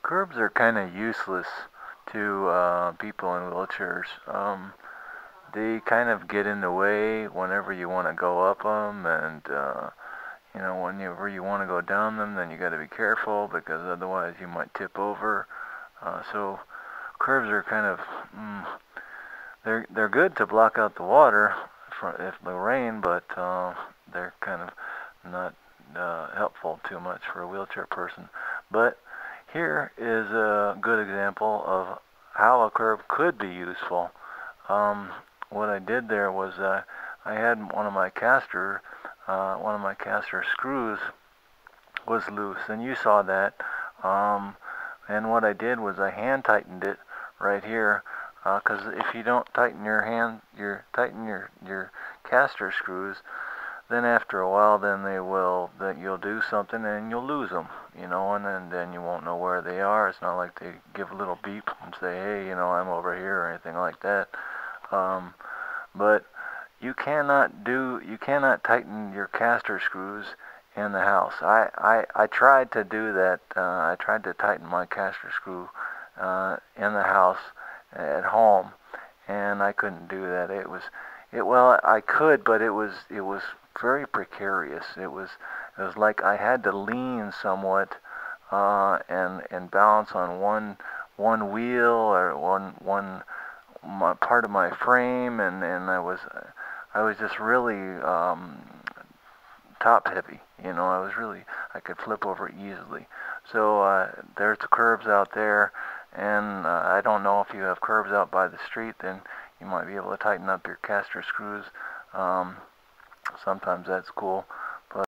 Curbs are kind of useless to people in wheelchairs. They kind of get in the way whenever you want to go up them, and whenever you want to go down them, then you got to be careful because otherwise you might tip over. So curbs are kind of they're good to block out the water if the rain, but they're kind of not helpful too much for a wheelchair person. But here is a good example of how a curb could be useful. Um, what I did there was I had one of my caster screws was loose, and you saw that. Um, and what I did was I hand tightened it right here, because if you don't tighten your caster screws, then after a while, then you'll do something and you'll lose them, and then you won't know where they are. It's not like they give a little beep and say, hey, I'm over here or anything like that. Um, but you cannot tighten your caster screws in the house. I tried to do that. I tried to tighten my caster screw in the house at home, and I couldn't do that. Well, I could, but it was very precarious. It was like I had to lean somewhat and balance on one wheel or one part of my frame, and I was just really top heavy. I could flip over easily. So there's the curbs out there, and I don't know if you have curbs out by the street, then you might be able to tighten up your caster screws. Um, Sometimes that's cool.